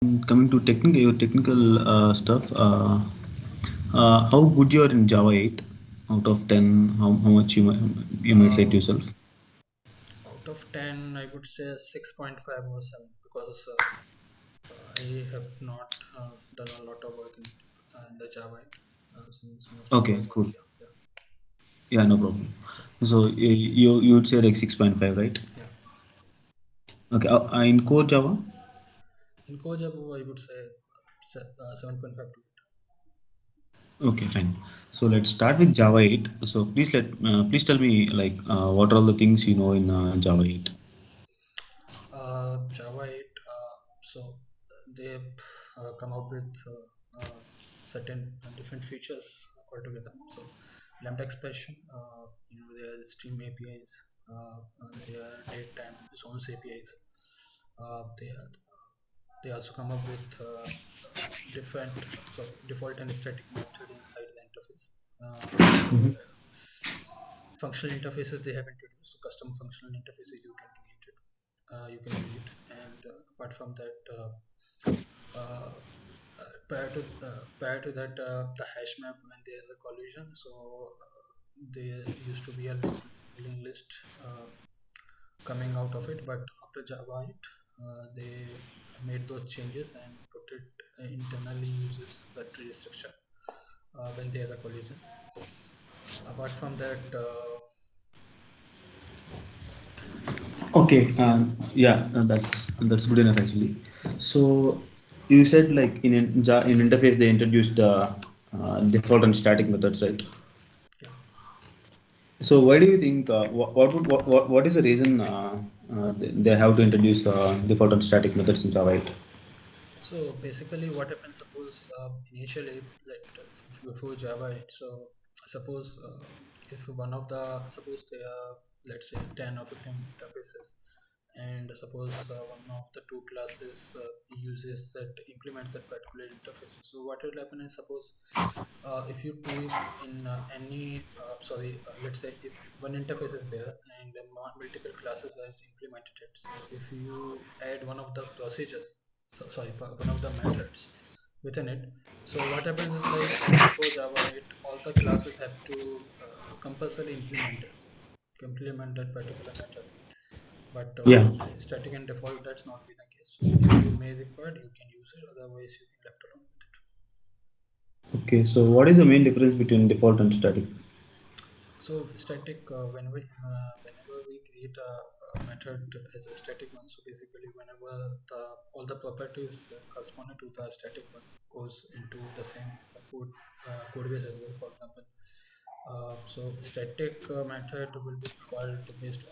Coming to your technical stuff, how good you are in Java 8 out of 10? How much you might rate Uh, yourself? Out of 10, I would say 6.5 or 7 because I have not done a lot of work in the Java since most of my Okay, work. cool. Yeah, yeah, Yeah, no problem. yeah, So you would say like 6.5, right? yeah. Okay, in core Java. In Core Java, I would say 7.5 to Okay, fine. So let's start with Java 8. So please tell me like what are all the things you know in Java 8? 8. Java 8, so they have come up with certain different features altogether. So Lambda Expression, there are Stream APIs, there are datetime zones APIs. They also come up with different default and static method inside the interface. Mhm. Functional interfaces they have introduced, so custom functional interfaces you can create, and apart from that, uh, prior to that, the hash map when there is a collision, so there used to be a linked list coming out of it, but after Java 8, they made those changes and put it internally uses the tree structure when there's a collision. Apart from that, Okay, yeah, yeah, that's good enough actually. So you said like in interface they introduced default and static methods, right? yeah. So why do you think what is the reason they have to introduce default and static methods in Java 8? So basically, what happens? Suppose initially, before Java 8, so suppose if one of the suppose there are, let's say, 10 or 15 interfaces, and suppose one of the two classes uses that implements that particular interface. So what will happen is, suppose if you tweak in let's say if one interface is there and multiple classes has implemented it. So if you add one of the procedures, one of the methods within it. So what happens is, like before Java 8, all the classes have to compulsorily implement that particular method. But Yeah. with static and default, that's not been the case. So if you may require, you can use it. Otherwise, you can left alone with it. Okay, so what is the main difference between default and static? So static, whenever we create a method as a static one, so basically whenever all the properties corresponding to the static one goes into the same code base as well. For example, so static method will be called based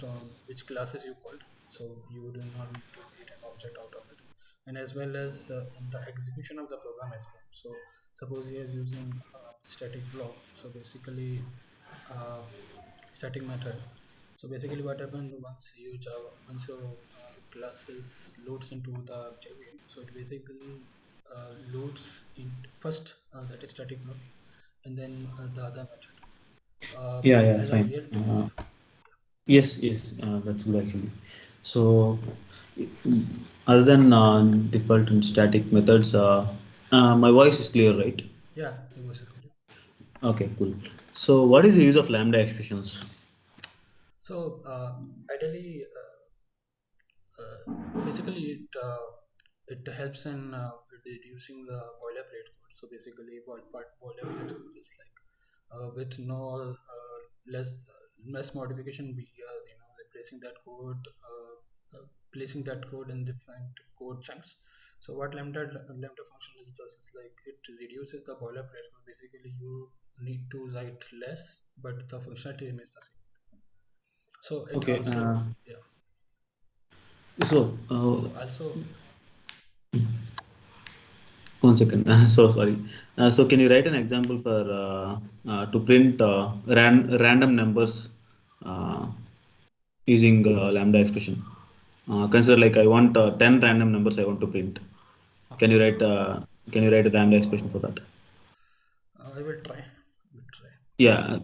on which classes you called. So you do not need to create an object out of it, and as well as in the execution of the program as well. So suppose you are using static block. So basically, uh, static method. So basically, what happens once your classes loads into the JVM, so it basically loads in first that is static block, and then the other method Yeah, yeah, as a fine. real interface. Yeah. Yes, yes, that's good actually. So, other than default and static methods, my voice is clear, right? Yeah, your voice is clear. Okay, cool. So, what is the use of lambda expressions? So ideally, basically it helps in reducing the boilerplate code. So basically, what boilerplate code is like with no less modification, we are replacing that code, placing that code in different code chunks. So what lambda function is does is like it reduces the boilerplate. So basically, you need to write less, but the functionality remains the same. So it Okay, also, yeah. so So also, one second. So sorry. So can you write an example for to print random numbers uh, using lambda expression? Consider like I want 10 random numbers I want to print. Can okay, you write uh, can you write a lambda expression for that? I will try. I will try. Yeah.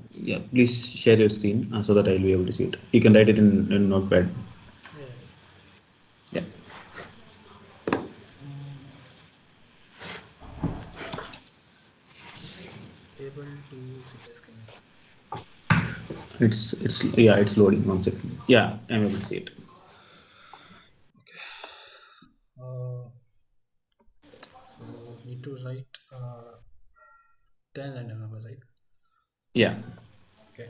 Please share your screen so that I'll be able to see it. You can write Yeah, it in Notepad. yeah, yeah. Yeah. able to see the screen. It's yeah, it's loading. 1 second. Yeah, I'm able to see it. Okay. So need to write 10 random numbers, right? Yeah. Okay.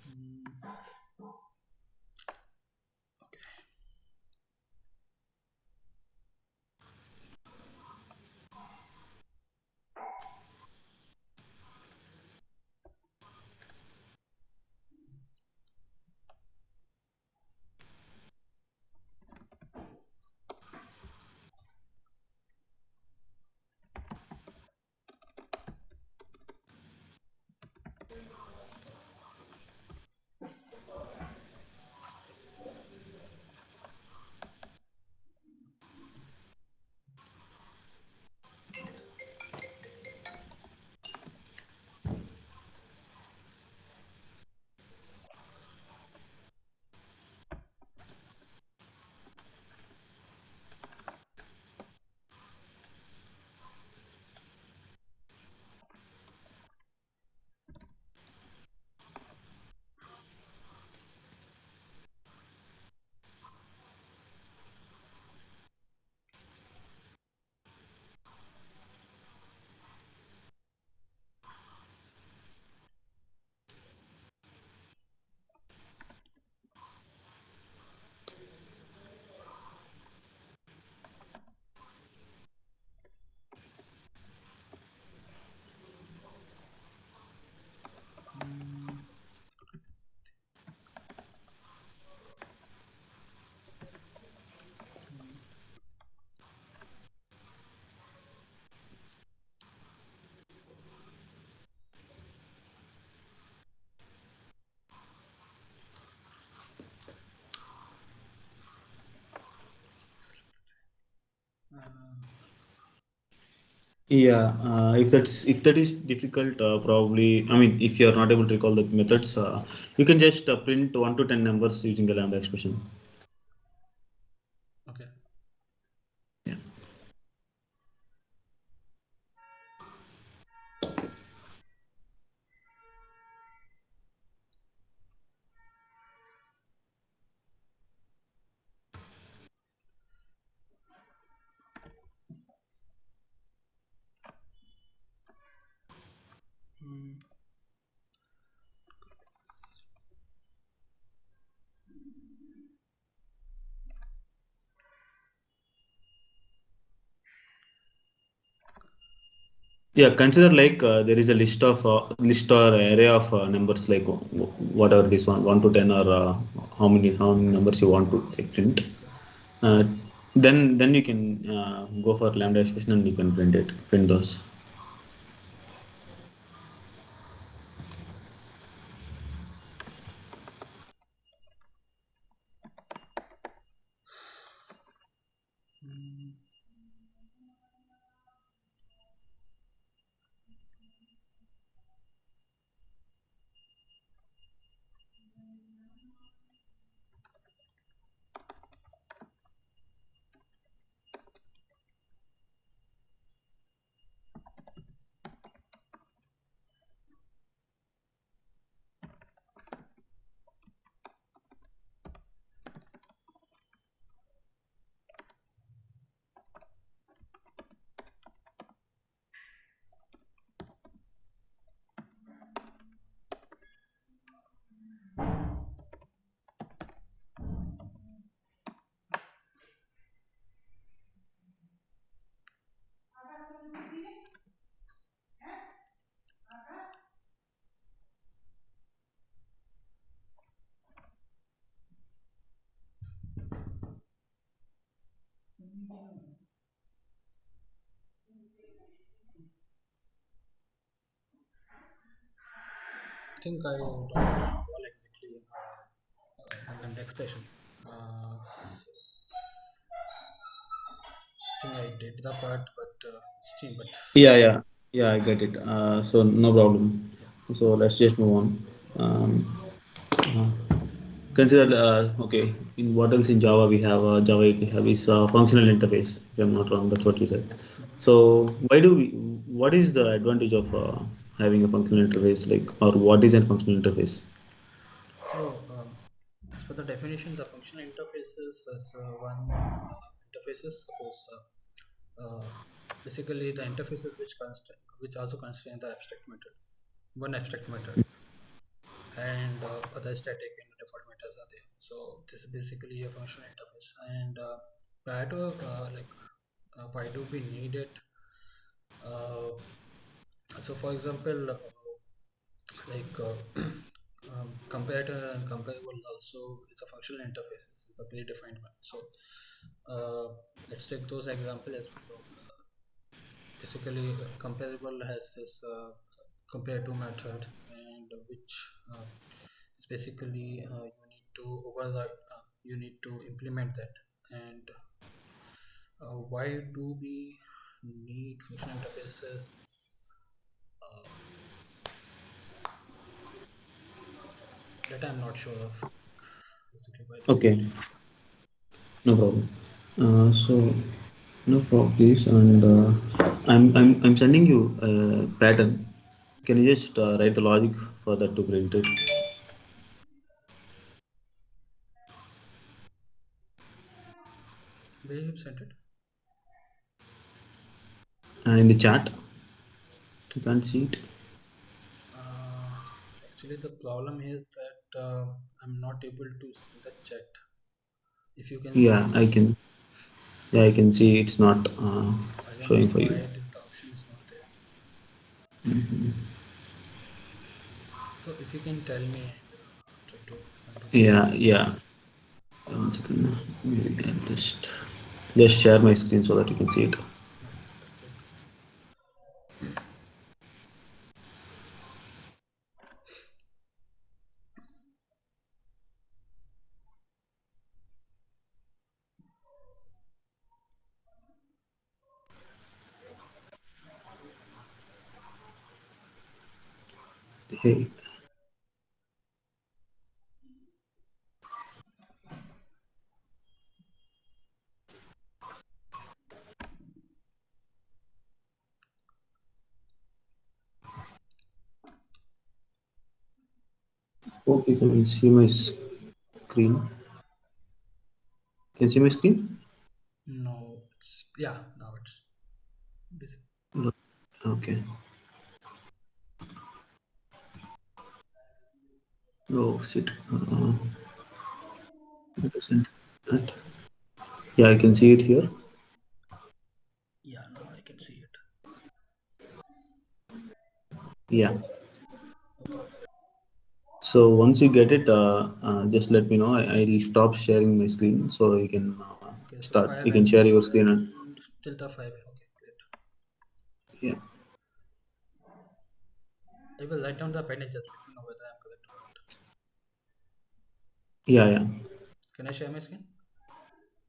Mm, mm, mm, mm. Yeah, if that is difficult, probably I mean if you are not able to recall the methods, you can just print 1 to 10 numbers using a lambda expression. Okay. Yeah. Mm, Yeah, consider like there is a list or array of numbers like whatever it is 1 to 10 or how many numbers you want to like, print. Uh, then you can go for lambda expression and you can print those. mm. think I don't recall exactly the Lambda expression. So I think I did the part, but stream, but Yeah, yeah, yeah. I get it. So no problem. yeah, So let's just move on. yeah. Uh, Consider okay. In what else in Java we have? Java 8 we have is functional interface. If I'm not wrong, that's what you said. Mhm. So why do we? What is the advantage of having a functional interface? Like, or what is a functional interface? So, as per the definition, the functional interfaces is one interfaces. Suppose basically the interfaces which also constrain the abstract method, one abstract method, and other static and default methods are there. So this is basically a functional interface. And prior to why do we need it? Uh, so for example, like comparator and comparable also is a functional interfaces. It's a predefined one. So uh, let's take those example as well. So basically, comparable has this compare to method, and which is basically you need to override, you need to implement that. And why do we need functional interfaces? Uh, that I'm not sure of. Basically, why do we need? Okay, no problem. So enough of this, and I'm sending you a pattern. Can Okay, you just write the logic for that to print it where you sent it? in the chat? You can't see it. Uh, Actually, the problem is that I'm not able to see the chat. If you can Yeah, I see, can. Yeah, I can see it's not I don't showing know for why you. it is the option is not there. So if you can tell me, I will try to find out the Yeah, answer for it. yeah. One second. Maybe I can just share my screen so that you can see it. Okay, that's good. Hey, hope you can see my screen. Can you see my screen? No, it's yeah. Now it's busy. No. Okay. Oh, shit. It doesn't. That. Yeah, I can see it here. Yeah, now I can see it. Yeah. Okay, So once you get it, just let me know. I'll stop sharing my screen so you can okay. So start. 5 You can share your screen and and delta 5. Okay, great. yeah, I will write down the appendage. Just let me know whether I'm correct or not. yeah, yeah, Can I share my screen?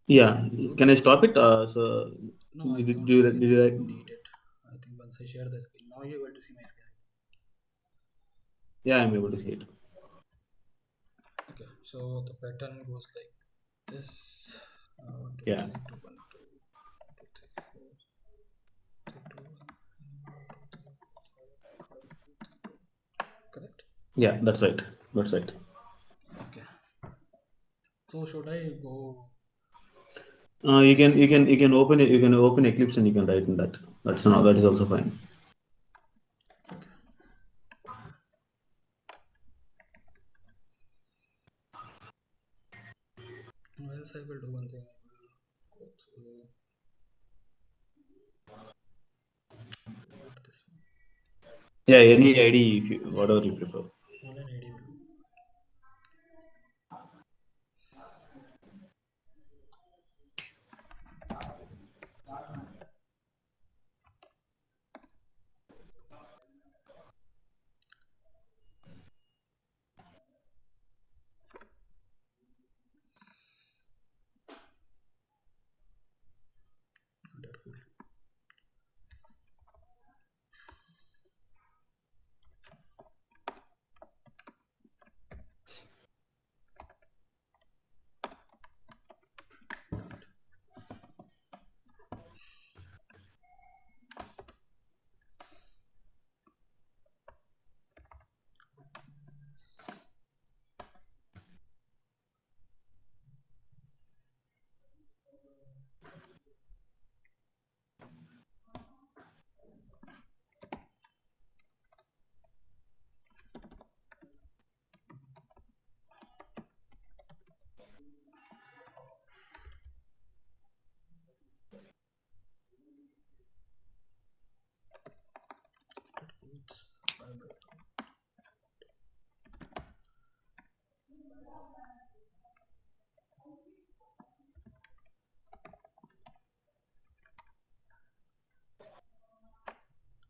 yeah. Can I stop it? So No, I did don't you think did you you need it. I think once I share the screen, now you're able to see my screen. yeah, I'm able to see it. Okay, so the pattern goes like this: 1, 2, Yeah, 3, 2, 1, 2, 2, 3, 4, 3, 2, 1, 2, 3, 4, 5, 5, 2, 3, 2. Correct? yeah. That's right. That's right. Okay. So should I go? You can open it. You can open Eclipse and you can write in that. That is also fine. Okay. Or else I will do one thing. I will go through not this one. Yeah, any ID if you Yeah, whatever you prefer. online ID will.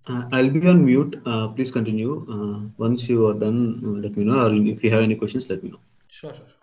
I'll be on mute. Please continue. Once you are done, let me know. Or if you have any questions, let me know. Sure, sure, sure.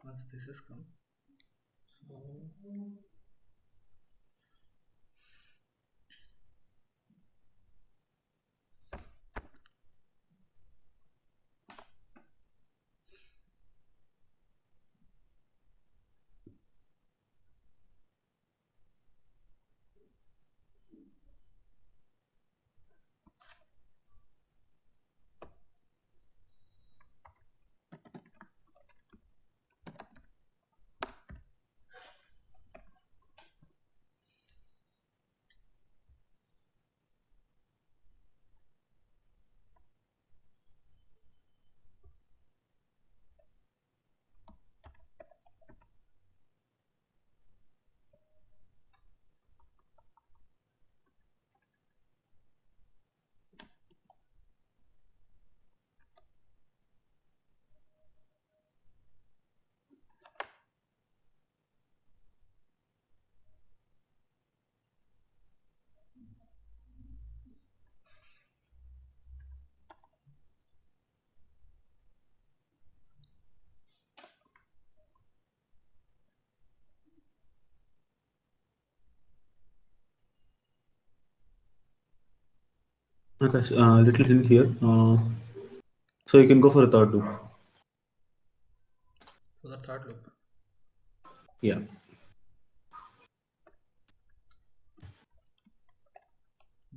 Once this is come, so Okay, so, little hint here. So you can go for a third loop. For the third loop. Yeah.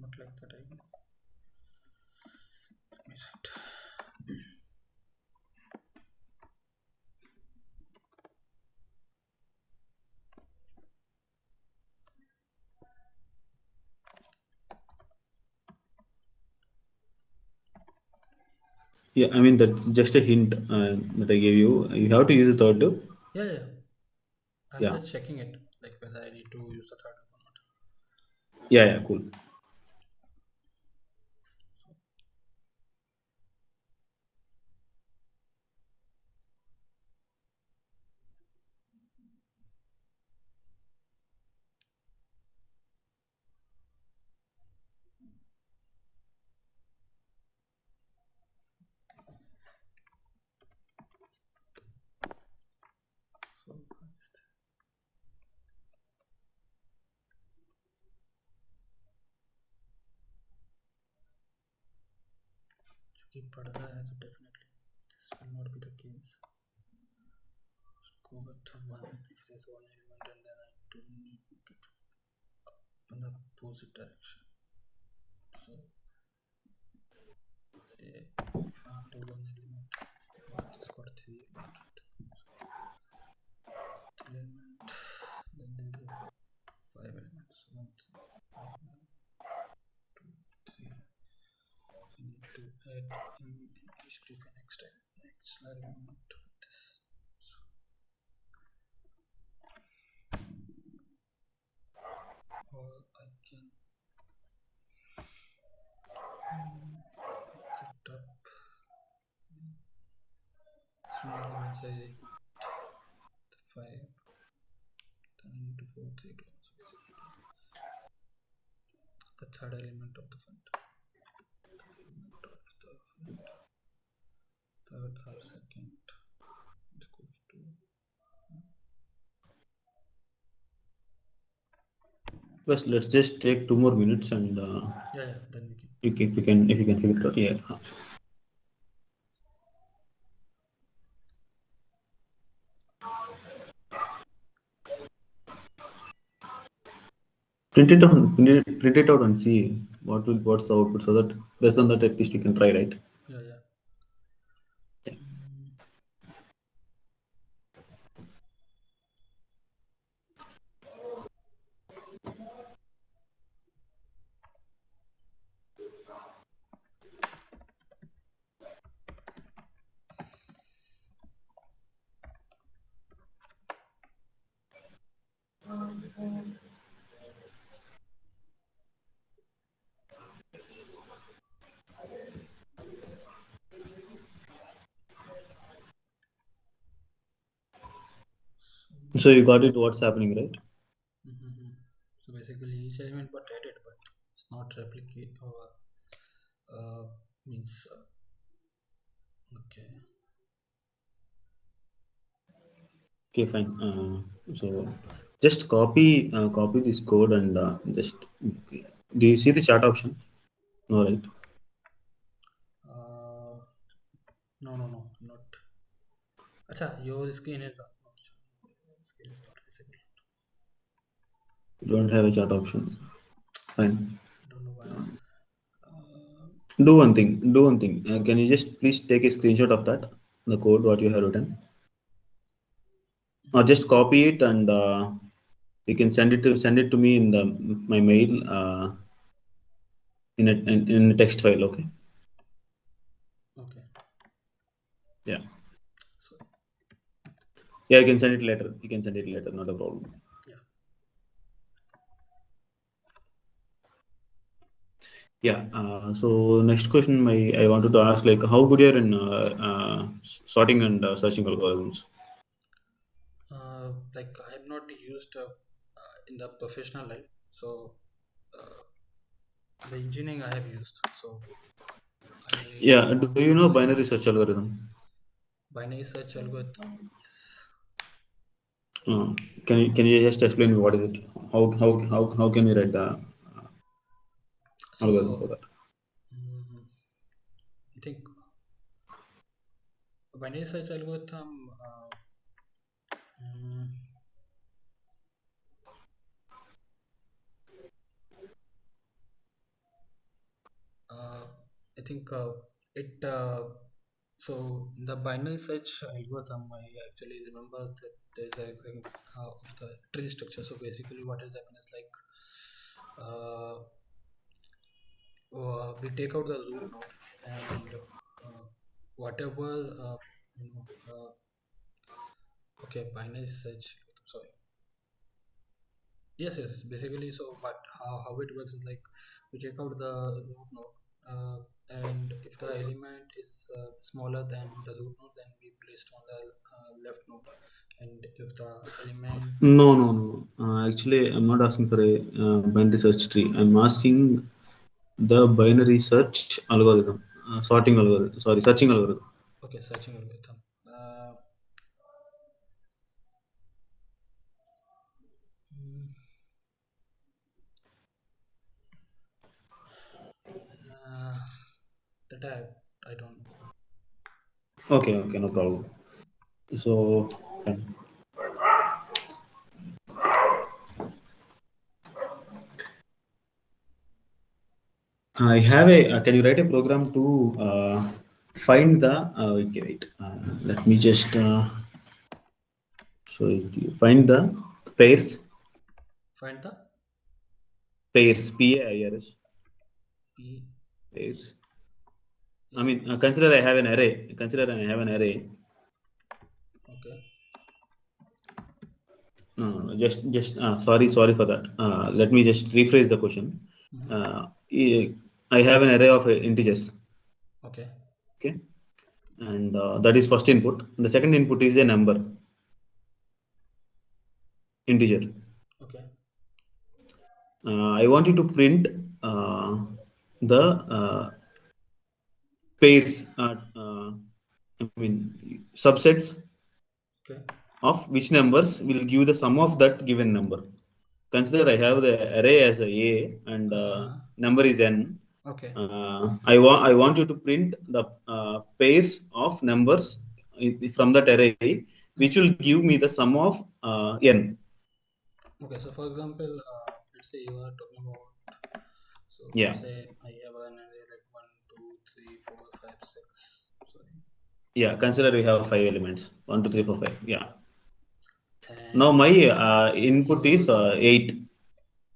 Not like that, I guess. Let me write. Yeah, I mean that's just a hint that I gave you. You have to use a third loop. Yeah, yeah. I'm Yeah. just checking it, like whether I need to use the third loop or not. Yeah, yeah, cool. So, so first, चूंकि पढ़ता है so definitely this will not be the case. Just go with one if there's one element and then I do need to get up in the opposite direction. So say if I want to one element, I just got three element, then there will be five elements. One, five, two, three. So I need to add in each group an extra element with this. So or I can look it up. So now once I the five, then I need to four three clones basically. The third element of the fund. Third or second. Let's go to Best, let's just take 2 more minutes and yeah, then we can. if you can figure it out. Yeah. Sure. Print it out and see what's the output so that based on that at least you can try, right? Yeah, yeah. So you got it what's happening, right? Mm-hmm. So basically each element got added, but it's not replicate or means okay. Okay, fine. So Yeah, deploy. just copy this code and just do you see the chat option? No, right? Uh, no, not. Acha, your screen is up. Not sure. Your screen is not visible. You don't have a chat option. Fine. I don't know why. Do one thing. Do one thing. Can you just please take a screenshot of that, the code what you have written, or just copy it and you can send it to me in the my mail in a text file. Okay. Okay. Yeah. So Yeah. You can send it later. You can send it later. Not a problem. yeah. Yeah. So next question, I wanted to ask like how good you're in sorting and searching algorithms. Like I have not used in the professional life. So uh, the engineering I have used. So I Yeah. Do only you know utilized binary search myself. algorithm? Binary search algorithm. Yes. Can you just explain me what is it? How can you write the algorithm for So that? I think binary search algorithm. Mm, uh, I think it. So the binary search algorithm, I actually remember that there's a thing of the tree structure. So basically, what has happened is like we take out the root node and whatever you know. Okay, binary search. Sorry. Yes, yes. Basically, so what how it works is like we check out the root node, and if the element is smaller than the root node, then we place it on the left node, and if the element No, no, is no. Actually, I'm not asking for a binary search tree. I'm asking the binary search algorithm, sorting algorithm. Sorry, searching algorithm. okay, searching algorithm. Uh, mm, uh, that I don't know. Okay, okay, no problem. So, fine. I have a. Can you write a program to find the? Okay, wait. Let me just. So you find the pairs, Find the pairs, PAIRS, P. pairs. I Yeah. mean, consider I have an array. Consider I have an array. Okay. No, no, no, just. Sorry for that. Let me just rephrase the question. Mm-hmm. Uh, I have an array of integers. Okay. Okay, and that is first input. The second input is a number, integer. Okay. I want you to print the pairs. I mean subsets Okay. of which numbers will give the sum of that given number. Consider I have the array as a and Uh-huh. number is n. Okay. I want you to print the pairs of numbers from that array, which Mm-hmm. will give me the sum of n. Okay, so for example, let's say you are talking about, so Yeah, let's say I have an array like 1, 2, 3, 4, 5, 6. Sorry. yeah. Consider we have five elements. One, two, three, four, five. Yeah. Yeah. Now And my input is yours, 8.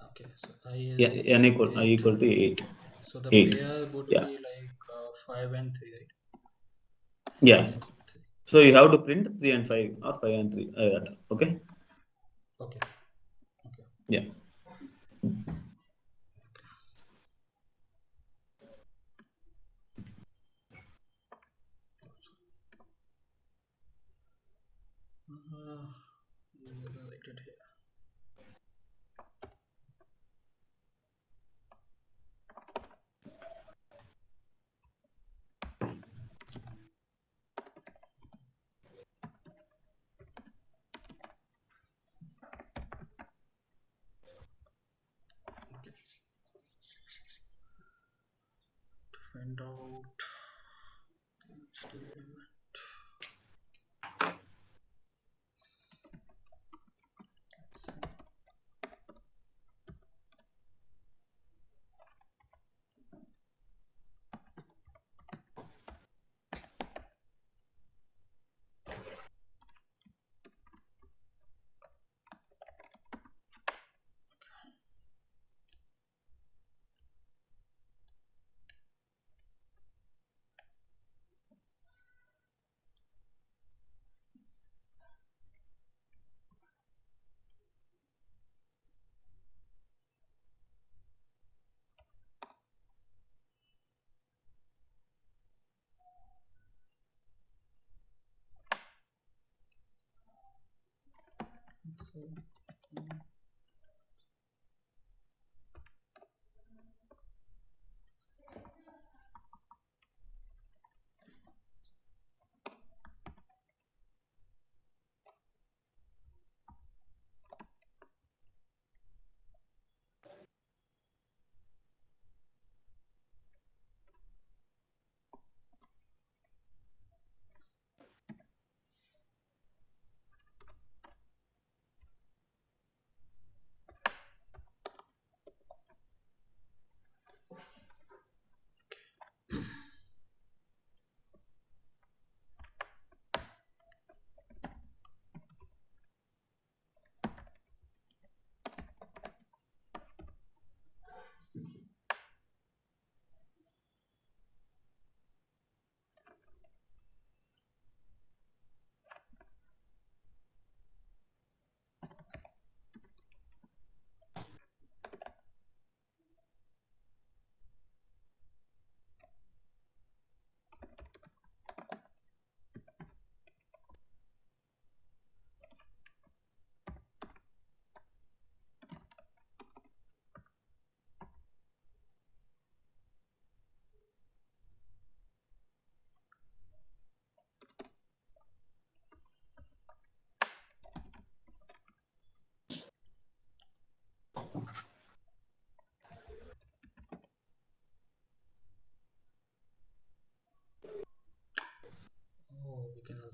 okay, so I Yeah, is I 8. equal to 8. So the 8. pair would Yeah. be like 5 and 3, right? 5 Yeah. and 3. So you have to print 3 and 5 or 5 and 3. Okay. Okay, okay. Yeah. Uh, what I did here. Okay, to find out the element. So,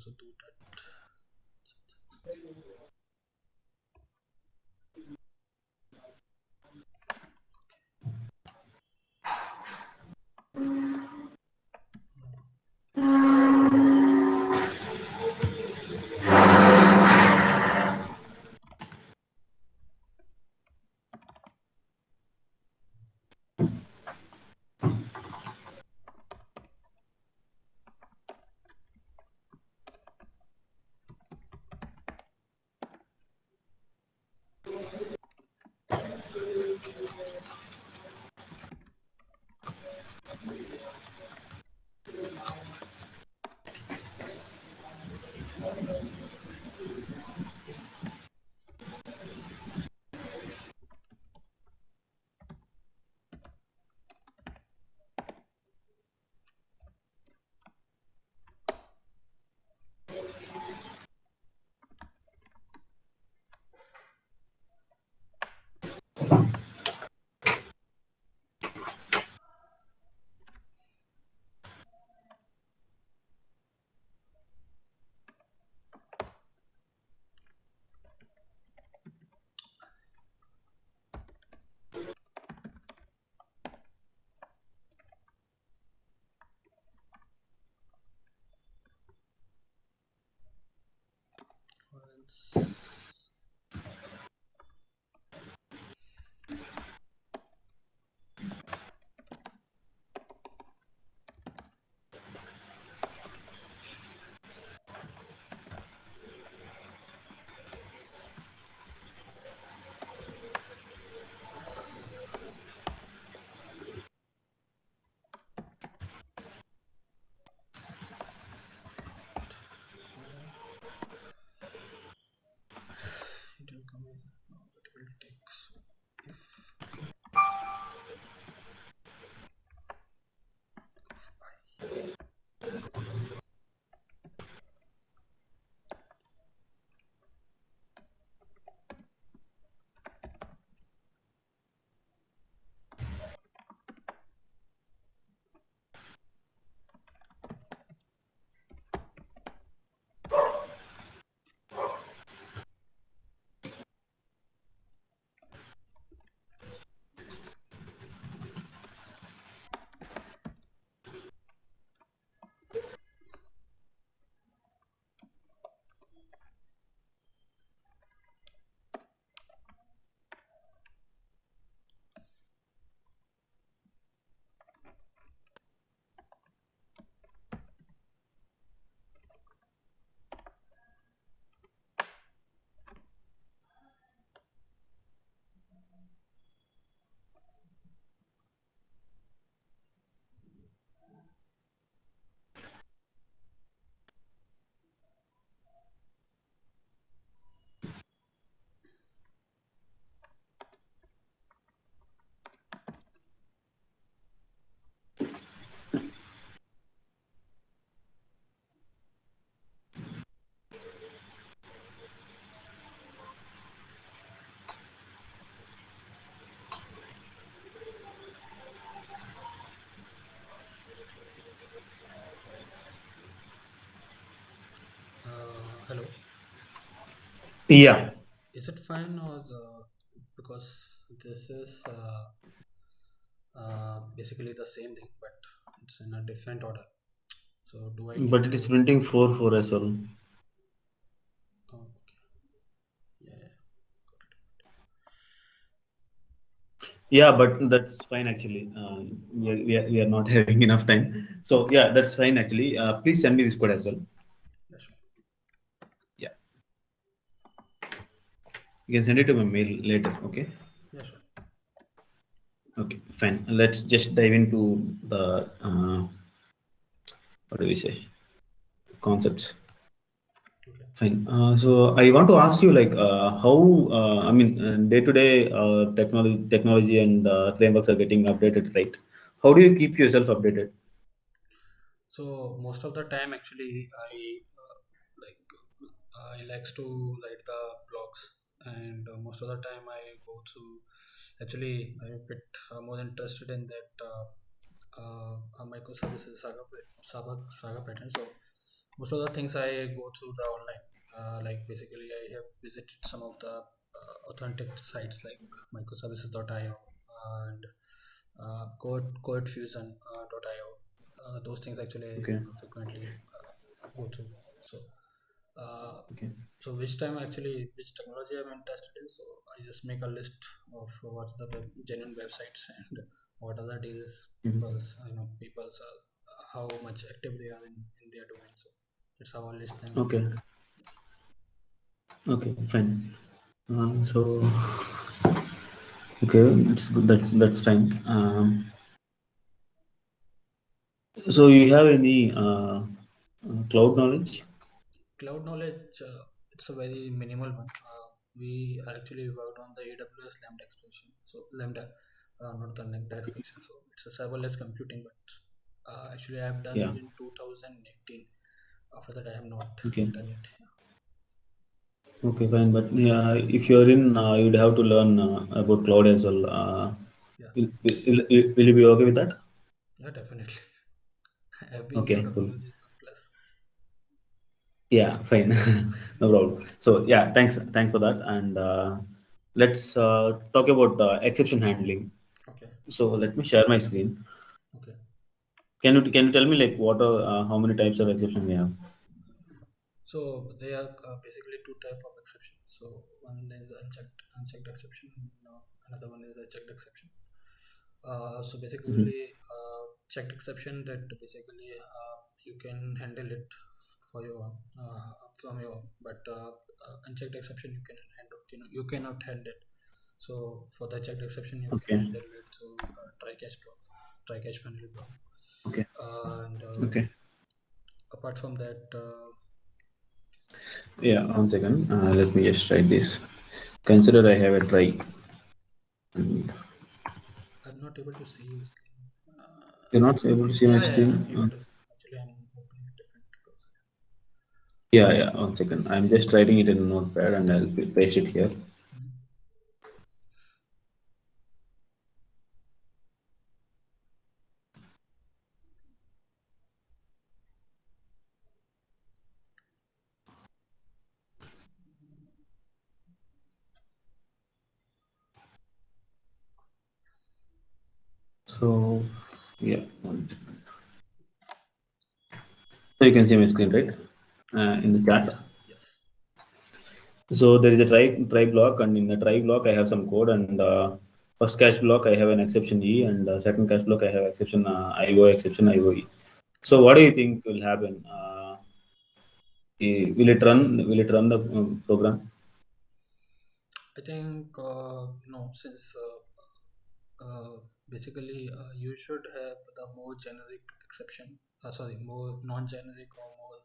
also do that. What else? So it will come in. Now it will take. So if hello, Yeah, is it fine or because this is basically the same thing, but it's in a different order. So do I but need it is to? printing 4 as well. Oh, okay. Yeah, yeah. Yeah, but that's fine actually. We are not having enough time. So yeah, that's fine actually. Please send me this code as well. Yeah, sure. Yeah, you can send it to my mail later. Okay. Yeah, sure. Okay, fine. Let's just dive into the what do we say concepts. Okay. Fine. So I want to ask you like how I mean day to day technology and frameworks are getting updated, right? How do you keep yourself updated? So most of the time, actually, like I likes to write the blogs, and most of the time I go to. Actually, I'm a bit more interested in that microservices saga pattern. So most of the things I go through the online. Like basically, I have visited some of the authentic sites like Microservices.io and CodeFusion.io. Those things actually I Okay. frequently go through. So, uh, Okay. so which time actually which technology I'm interested in. So I just make a list of what are the genuine websites and what are the deals Mhm. people's people's how much active they are in their domain. So that's how I list them. And Okay. Okay. Fine. So okay, it's good. That's fine. So you have any cloud knowledge? cloud knowledge, it's a very minimal one. We actually worked on the AWS Lambda expansion. So Lambda, not the Lambda expansion. So it's a serverless computing, but actually I have done Yeah. it in 2018. After that, I have not Okay. done it. Okay. Fine. But yeah, if you're in, you'd have to learn about cloud as well. Yeah, Will you be okay with that? yeah, definitely. I've been Okay. there Cool. technologies plus. Yeah. Fine. No problem. So yeah, thanks for that. And let's talk about exception handling. Okay, So let me share my screen. okay. Can you tell me like what are how many types of exception we have? So they are basically two type of exceptions. So one is unchecked exception, and another one is a checked exception. So Mhm. basically, checked exception that basically you can handle it for your from your but unchecked exception you can handle you cannot handle it. So for the checked exception you can Okay. handle it through try catch block, try catch finally block, Okay. and Okay. apart from that, Yeah. 1 second. Let me just write this. Consider I have a try. And I'm not able to see your screen. you're not able to see my Yeah, screen. I'm able to see. Actually, I'm opening a different browser. Yeah. Yeah. 1 second. I'm just writing it in a notepad and I'll paste it here. Mhm. So yeah. 1 second. So you can see my screen, right? In the chat. Yeah, yes. So there is a try block, and in the try block I have some code, and first catch block I have an exception E, and second catch block I have exception IO exception IOE. So Okay. what do you think will happen? Will it run? Will it run the program? I think no, since basically you should have the more generic exception, sorry, more non-generic or more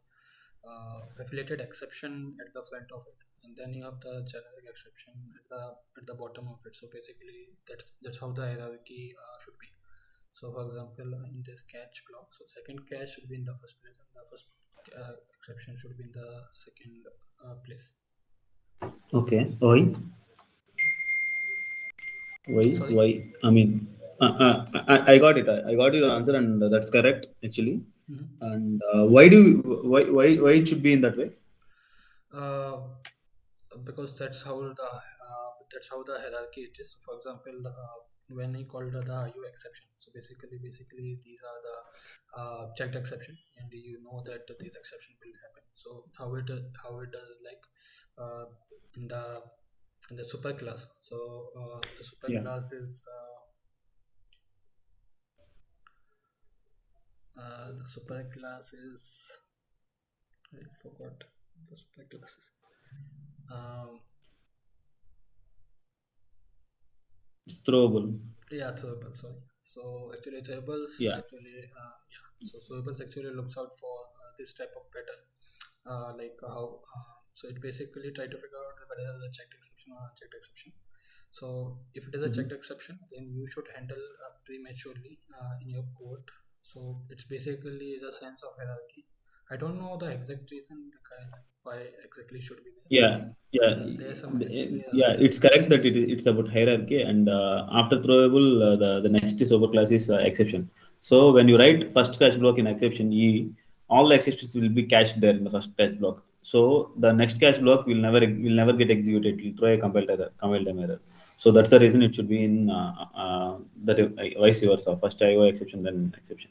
affiliated exception at the front of it, and then you have the generic exception at the bottom of it. So basically, that's how the hierarchy should be. So for example, in this catch block, so second catch should be in the first place, and the first exception should be in the second place. Okay. Why? Why? Sorry. Why? I mean, I got it. I got your answer, and that's correct actually. Mhm. And why it should be in that way? Uh, because that's how the hierarchy it is. So for example, when he called the U exception, so basically these are the checked exception, and you know that these exception will happen. So how it does like uh, in the super class. So the super Yeah. class is the super class is I forgot the super classes. Um, It's throwable. Yeah, throwables. Sorry. So actually, throwables Yeah. actually, yeah. So throwables actually looks out for this type of pattern, like how. So it basically try to figure out whether it is a checked exception or unchecked exception. So if it is a checked Mhm. exception, then you should handle prematurely in your code. So it's basically the sense of hierarchy. I don't know the exact reason why exactly should be there, Yeah, but yeah, there's some actually yeah. It's hierarchy. correct that it's about hierarchy, and after throwable, the next is overclass is exception. So when you write first catch block in exception E, all the exceptions will be cached there in the first cache block. So the next cache block will never get executed. It will throw a compile time error. So that's the reason it should be in the vice versa. First IO exception, then exception.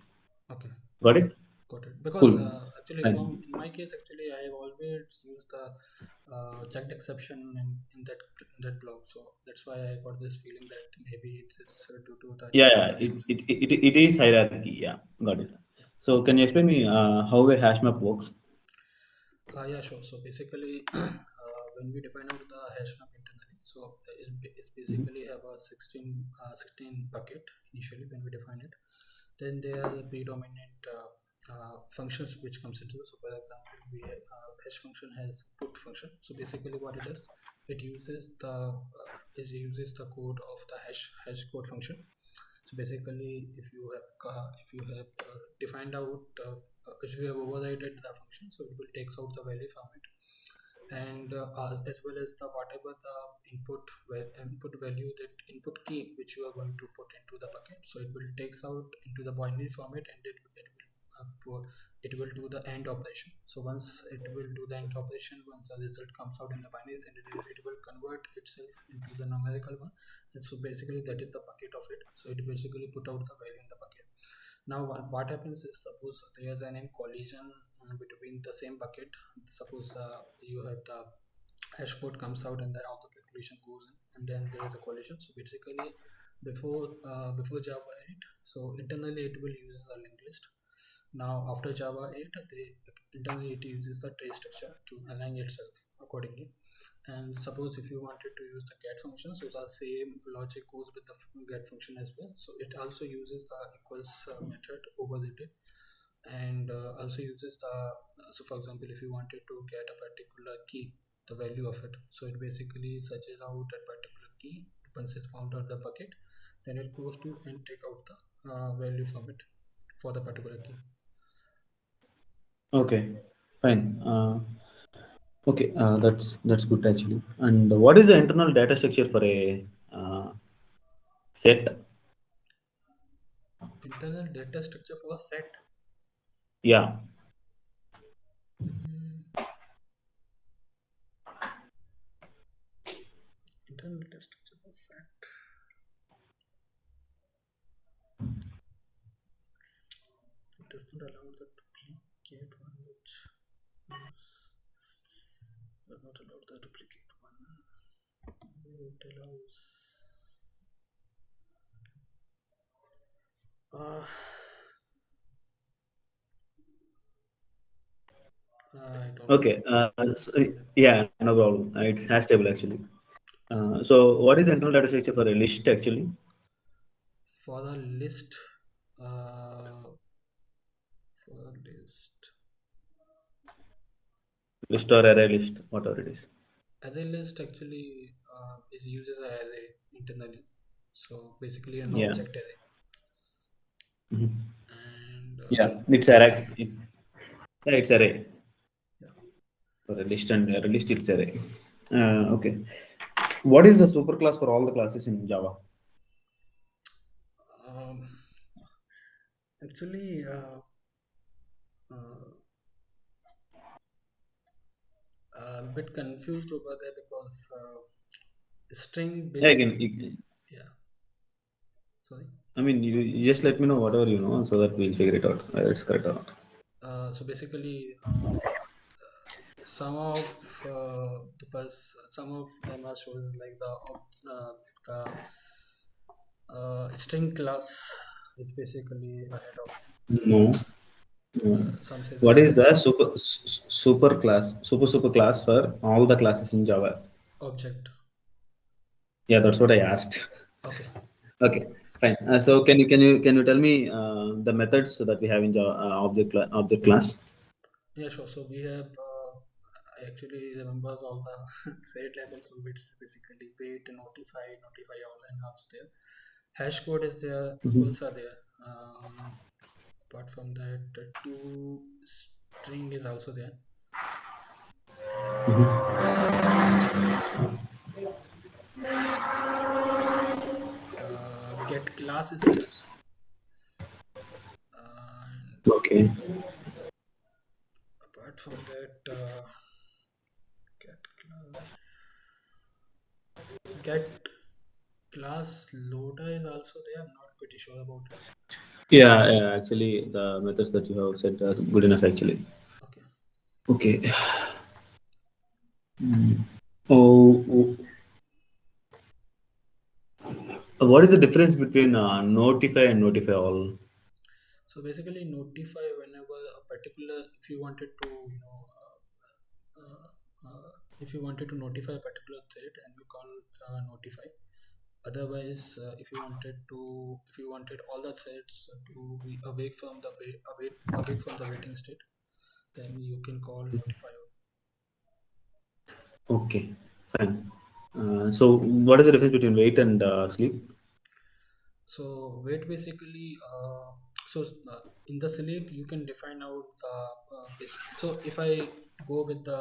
Okay. Got it? Got it. Because Cool. actually, Fine. from in my case, actually, I have always used the checked exception in that block. So that's why I got this feeling that maybe it's due to the Yeah, checked yeah. exception. It is hierarchy. Yeah, got it. Yeah. Yeah. So can you explain me how a hash map works? Yeah, sure. So basically, when we define out the hash map internally, so it's Mhm. basically have a 16 bucket initially when we define it. Then there are the predominant functions which comes into. So for example, hash function has put function. So basically, what it does, it uses the code of the hash code function. So basically, if you have defined out if you have overridden the function, so it will takes out the value from it, and as well as the whatever the input value, that input key which you are going to put into the bucket, so it will takes out into the binary format, and it will do the AND operation. So once it will do the AND operation, once the result comes out in the binary, then it will convert itself into the numerical one. And so basically that is the bucket of it. So it basically put out the value in the bucket. Now what happens is, suppose there is an collision between the same bucket. Suppose you have the hash code comes out and the auto calculation goes in, and then there is a collision. So basically before Java 8, so internally it will use a linked list. Now after Java 8, internally it uses the tree structure to align itself accordingly. And suppose if you wanted to use the get function, so the same logic goes with the get function as well. So it also uses the equals method over it, and also uses the so for example, if you wanted to get a particular key, the value of it, so it basically searches out that particular key. Once it's found out the bucket, then it goes to and take out the value from it for the particular key. Yeah. Okay, fine. Okay, that's good actually. And what is the internal data structure for a set? Internal data structure for a set. Yeah. Mm, internal data structure for a set. It does not allow the duplicate one, which does not allow the duplicate one. It allows. Uh, I don't Okay. think. Yeah. Yeah, no problem. It's hash table actually. Yeah. So what is the internal data structure for a list actually? For the list, uh, for the list, List or array list, whatever it is. array list actually is uses an array internally. So basically an Yeah. object array, Mhm. and Yeah, it's array. Yeah, it's array. yeah. For a list and a list, it's array. Okay. What is the superclass for all the classes in Java? Um, actually, uh, I'm a bit confused over there because string Yeah, basically, yeah. Sorry. I mean, you just let me know whatever you know so that we'll figure it out whether it's correct or not. So basically, some of them are shows like the string class is basically ahead of it. No, no. Some says What it's is a the super class, super class for all the classes in Java? object. Yeah, that's what I asked. Okay. Okay, fine. So can you tell me the methods that we have in Java object class? Yeah, sure. So we have I actually remembers all the thread levels, so it's basically wait, notify all, and also there. Hash code is there, Mhm. equals are there. Apart from that, the two string is also there, Mhm. and get class is there, and Okay. For that, get class, get class loader is also there. I'm not pretty sure about it. Yeah, yeah, actually, the methods that you have said are good enough actually. Okay. Okay. Mm. Oh, what is the difference between notify and notify all? So basically, notify whenever a particular, if you wanted to, if you wanted to notify a particular thread, and you call notify. Otherwise, if you wanted all the threads to be awake from the awake from the waiting state, then you can call notify. Okay, fine. So, what is the difference between wait and sleep? So wait basically, so in the sleep you can define out the so if I go with the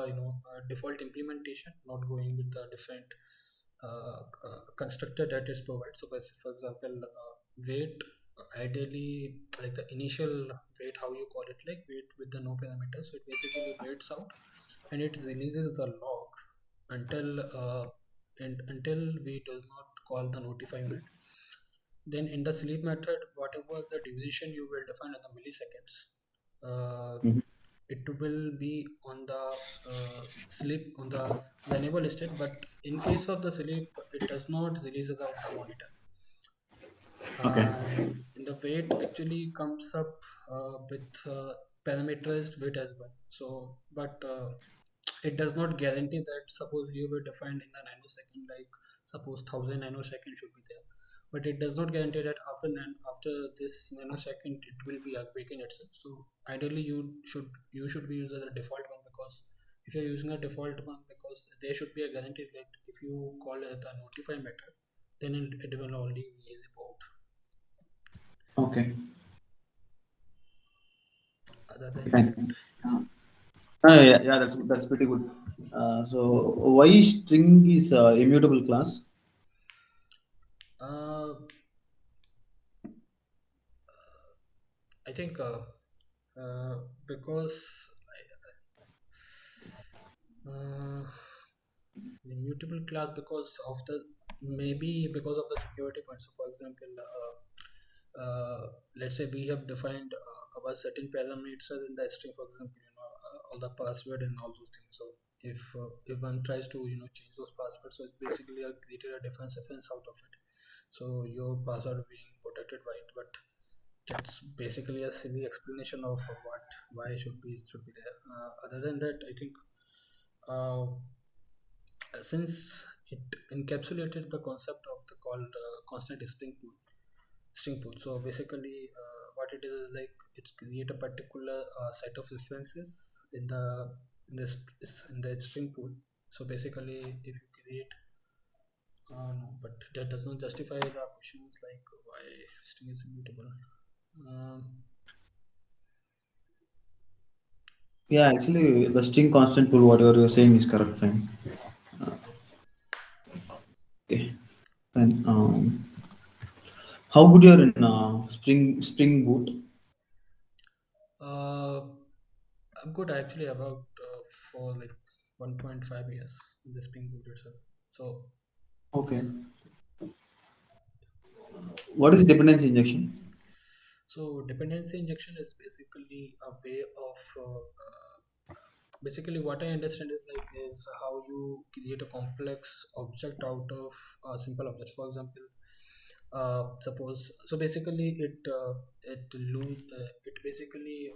default implementation, not going with the different constructor that is provided. So for example, wait, ideally like the initial wait, how you call it, like wait with the no parameters. So it basically waits out and it releases the log until and until we does not call the notify unit. Then in the sleep method, whatever the duration you will define in the milliseconds, uh, Mhm. it will be on the sleep on the enable state. But in case of the sleep, it does not releases out the monitor. Okay, And in the weight actually comes up with parameterized weight as well. So, but it does not guarantee that suppose you were defined in a nanosecond, like suppose 1000 nanosecond should be there, but it does not guarantee that after this nanosecond it will be awakened itself. So ideally you should be using the default one, because if you're using a default one, because there should be a guarantee that if you call it the notify method, then it will only be report. okay, Other than fine. that, Yeah, yeah, that's pretty good. So, why string is immutable class? uh, I think uh, because uh, immutable class, because of the, maybe because of the security points. So for example, let's say we have defined our certain parameters in the string, for example, all the password and all those things. So if one tries to change those passwords, so it's basically created a defense out of it. So your password being protected by it, but that's basically a silly explanation of what why should be there. Other than that, I think uh, since it encapsulated the concept of the called constant string pool. So basically what it is like it's create a particular set of references in the string pool. So basically if you create no, but that does not justify the questions like why string is immutable. um, Yeah, actually, the string constant pool, whatever you're saying is correct, fine. okay. Okay, fine. How good you're in Spring Boot? uh, I'm good actually about for like 1.5 years in the Spring Boot itself. So Okay. yes. What is dependency injection? So dependency injection is basically a way of basically what I understand is how you create a complex object out of a simple object. For example, suppose so basically it basically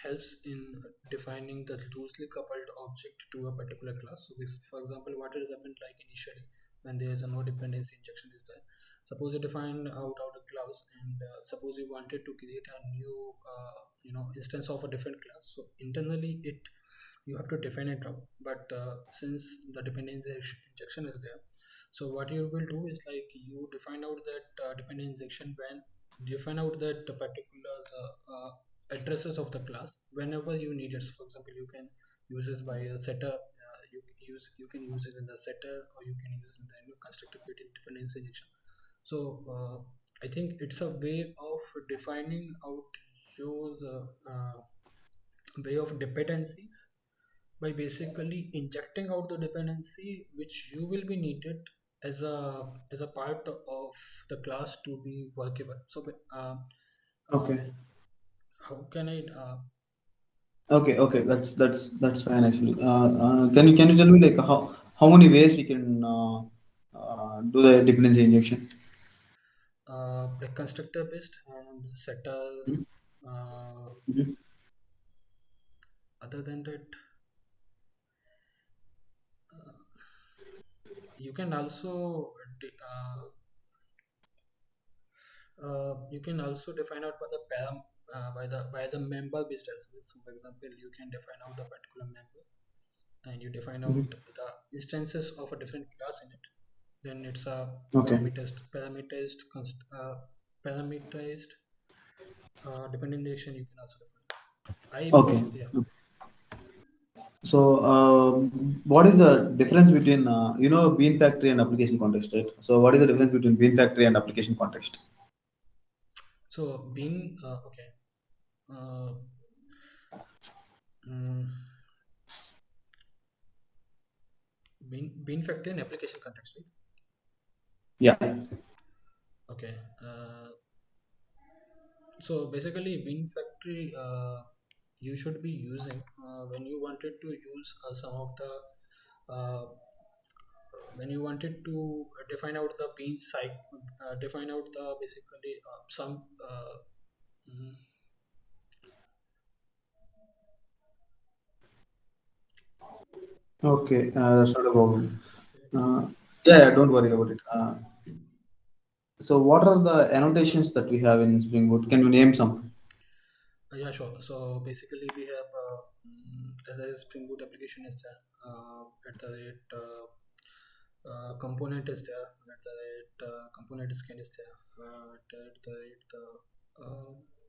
helps in defining the loosely coupled object to a particular class. So this, for example, what has happened like initially when there is a no dependency injection is there. Suppose you define out a class, and suppose you wanted to create a new instance of a different class. So internally it you have to define it out, but since the dependency injection is there, so what you will do is like you define out that dependency injection when define out that particular addresses of the class whenever you need it. So for example, you can use this by a setter. You can use it in the setter, or you can use it in the constructor created dependency injection. So I think it's a way of defining out those way of dependencies by basically injecting out the dependency which you will be needed as a part of the class to be workable. So uh, Okay. how can I Okay. That's fine actually. Can you tell me like how many ways we can do the dependency injection? like constructor based and setter, Mhm. uh, Mhm. other than that, you can also you can also define out by the by the member based as well. So for example, you can define out a particular member and you define out Mhm. the instances of a different class in it. Then it's a Okay. parameterized dependency you can also define. I Okay. most yeah. So, what is the difference between BeanFactory and application context, right? So, what is the difference between BeanFactory and application context? So being okay. Uh, mm, being factor in application context, right? Yeah. Okay. So basically, BeanFactory you should be using when you wanted to use some of the when you wanted to define out the bean site, define out the basically some mm, Okay. That's not a problem. wait. Yeah. Don't worry about it. So, what are the annotations that we have in Spring Boot? Can you name some? Yeah, sure. So basically, we have as a Spring Boot application is there at the rate component is there at the rate component scan is there at the rate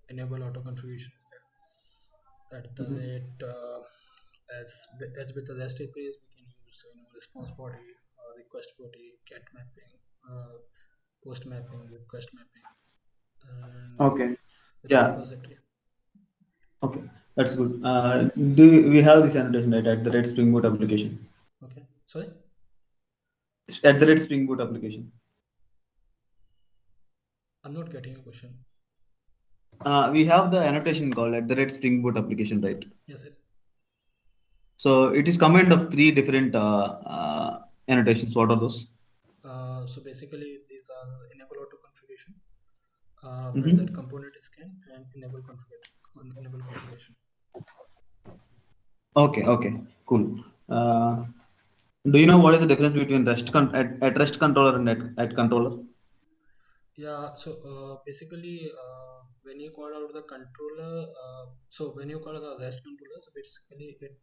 enable auto configuration is there at the Mhm. rate as with the REST APIs we can use response body, request body, get mapping, post mapping, request mapping, and Okay. with the Yeah. repository. Okay. That's good. Do we have this annotation right at the red Spring Boot application? Okay, sorry. At the red Spring Boot application. I'm not getting a question. We have the annotation called at the red Spring Boot application, right? Yes, yes. So it is combined of three different annotations. What are those? So basically, these are enable auto configuration, with that Hmm. component scan and enable configuration. Okay, cool. Uh, do you know what is the difference between at rest controller and at controller? Yeah. So basically, when you call out the controller, so when you call out the REST controller, so basically it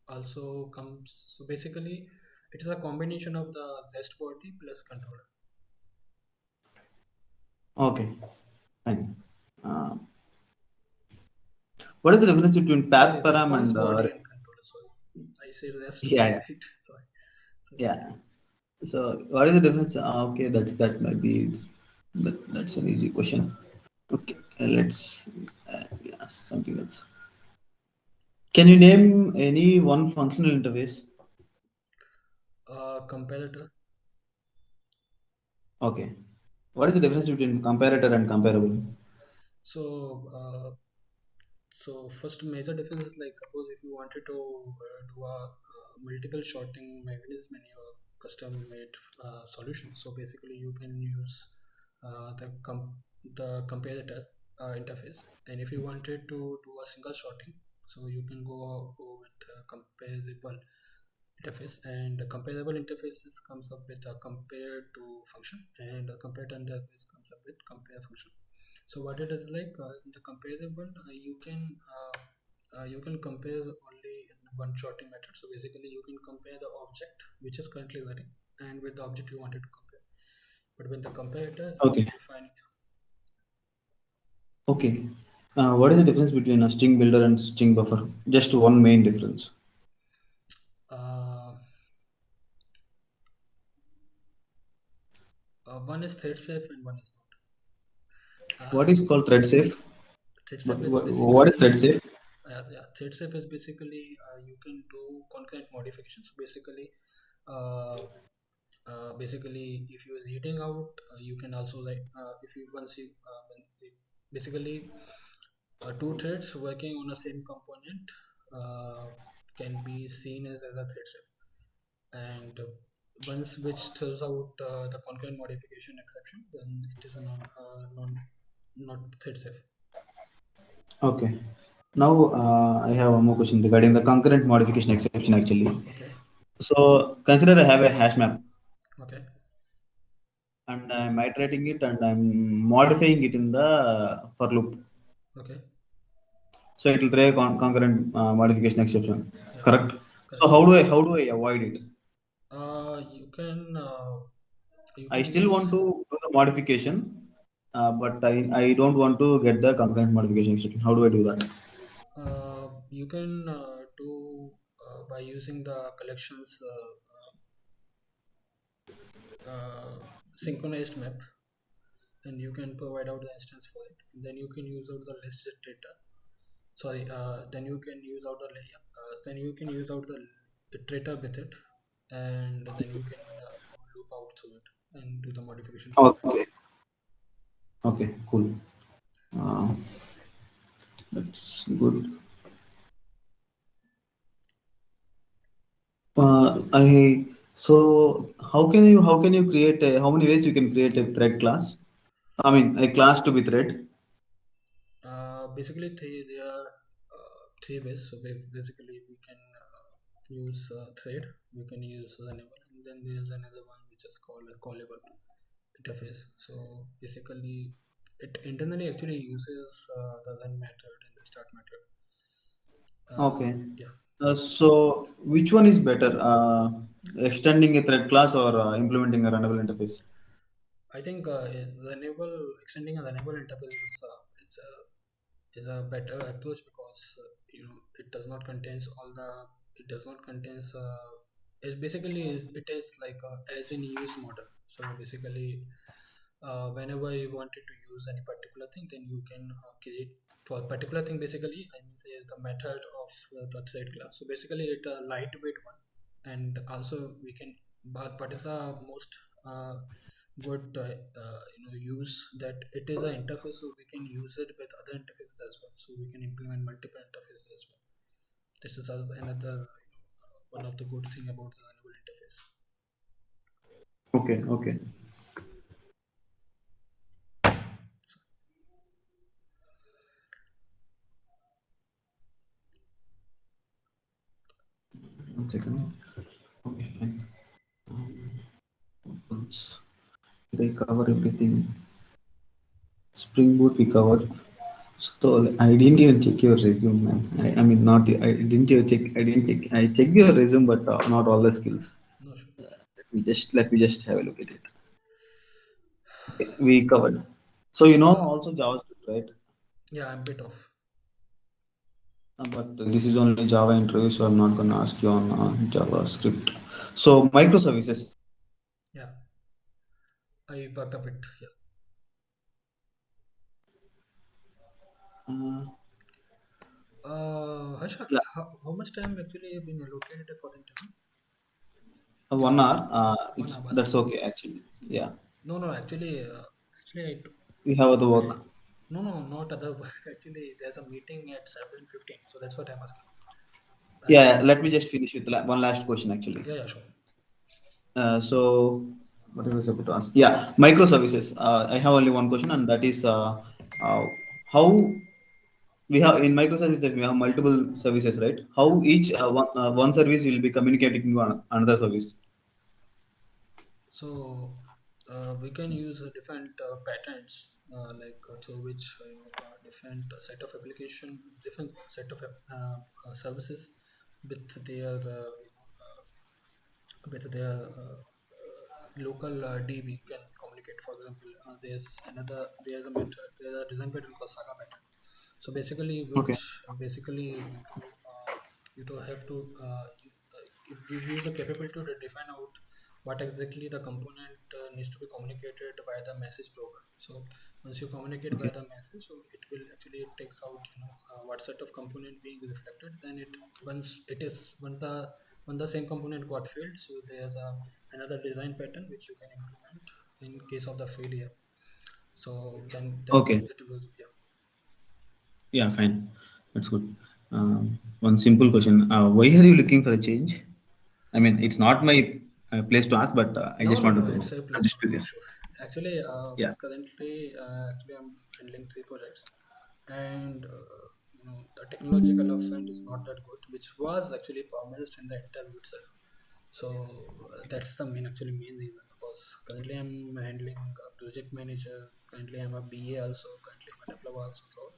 also comes. So basically, it is a combination of the REST body plus controller. Okay, fine. Uh, what is the difference between Sorry, path param response and body and controller. Sorry, I say REST yeah, body, yeah, right? Sorry. So yeah. So what is the difference? Okay, that might be that's an easy question. Okay, let's yeah, something else. Can you name any one functional interface? comparator. Okay. What is the difference between comparator and comparable? So so first major difference is like suppose if you wanted to do a multiple sorting mechanism in your custom made solution. So basically you can use the comparator interface, and if you wanted to do a single sorting, so you can go with comparable interface, and the comparable interfaces comes up with a compare to function, and a compare interface comes up with compare function. So what it is like in the comparable, you can compare only in one sorting method. So basically, you can compare the object which is currently running and with the object you wanted to compare. But with the comparator, you Okay. can define Okay. What is the difference between a string builder and string buffer? Just one main difference. uh, one is thread safe and one is not. What is called thread safe? Thread What, safe is what, what is basically thread safe? yeah, thread safe is basically you can do concurrent modification. So uh, basically, if you are reading out, you can also like if you once you basically two threads working on a same component uh, can be seen as a thread safe, and once which throws out the concurrent modification exception, then it is a not thread safe. Okay. Now I have one more question regarding the concurrent modification exception actually. Okay, So consider I have a hash map okay, and I'm iterating it and I'm modifying it in the for loop. okay, So it will throw a concurrent modification exception. yeah, Correct. So correct. how do I avoid it? You I can still want use to do the modification, but I don't want to get the concurrent modification exception. How do I do that? you can do by using the collections synchronized map, and you can provide out the instance for it, and then you can use out the listed data. Sorry, then you can use out the then you can use out the iterator with it, and then you can loop out through it and do the modification from there. Okay. Okay. Cool. Uh, that's good. I so how can you create a how many ways you can create a thread class? I mean a class to be thread. Basically, there are three ways. So basically, we can use thread, we can use Runnable, and then there's another one which is called a callable interface. So basically, it internally actually uses the run method and the start method. Okay. Yeah, So which one is better? Extending a thread class or implementing a runnable interface? I think the enable extending an enable interface is a better approach because it does not contains all the it does not contains it's basically it is like a as in use model. So basically, whenever you wanted to use any particular thing, then you can create for a particular thing. Basically, I mean say the method of the thread class. So basically, it's a lightweight one, and also we can. But what is the most good use that it is an interface, so we can use it with other interfaces as well, so we can implement multiple interfaces as well. This is another one of the good thing about the Runnable interface. Okay. Okay. One second. Okay. Fine. Once did I cover everything? Spring Boot we covered. So I didn't even check your resume, man. I mean, not I didn't even check. I didn't check. I checked your resume, but not all the skills. No, sure. Let me just have a look at it. Okay, we covered. So you know uh, also JavaScript, right? yeah, I'm bit off. But this is only Java interview, so I'm not gonna ask you on JavaScript. So microservices. Yeah, I worked a bit. Yeah. Uh, Harsha, yeah, how much time actually have been allocated for the interview? Can you 1 hour. one It's hour? that's okay actually. Yeah, No, no, actually, we have other I work. no, no, not other work. Actually, there's a meeting at 7:15, so that's what I'm asking. I Yeah, can let me maybe. just finish with one last question actually. Yeah, yeah, sure. So what I was about to ask? Yeah, microservices. I have only one question, and that is uh, how we have in microservices we have multiple services, right? Yeah. How each one service will be communicating to another service. So we can use different patterns through which different set of application, different set of services with their local DB can communicate. For example, there's a method, there's a design pattern called Saga pattern. So basically, Okay. which basically you do have to it gives you the capability to define out what exactly the component needs to be communicated via the message broker. So once you communicate via Okay. the message, so it will actually takes out what set of component being reflected. Then it once it is when the same component got failed, so there's another design pattern which you can implement in case of the failure. So then that Okay. it was yeah. Yeah, fine. That's good. One simple question. Why are you looking for a change? I mean, it's not my place to ask, but I No, just no, no. wanted to It's know. a I'm pleasure just for curious. sure. Actually, Yeah. currently, I'm handling three projects, and the technological upfront is not that good, which was actually promised in the interview itself. So that's the main reason because currently I'm handling a project manager. Currently, I'm a BA also. Currently, I'm a developer also. So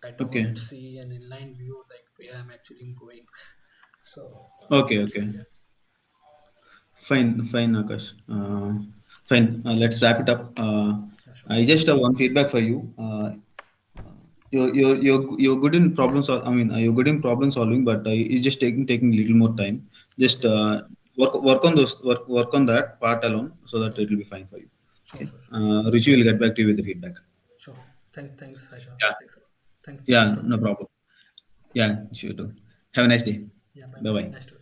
I Okay. don't see an inline view like where I'm actually going. So Okay. that's Okay. yeah, Fine. Fine, Akash. Fine. Let's wrap it up. yeah, sure, I just have one feedback for you. You're good in problem sol I mean, you're good in problem solving, but you're just taking a little more time. Just okay, work on that part alone, so that sure, it will be fine for you. sure, Okay. sure, sure. Rishi will get back to you with the feedback. Sure. Thanks, Aisha. Yeah. Thanks a lot. Thanks. Nice Yeah. talking No to you. problem. Yeah. Sure. Do. Have a nice day. Yeah, bye Bye bye. bye. Nice to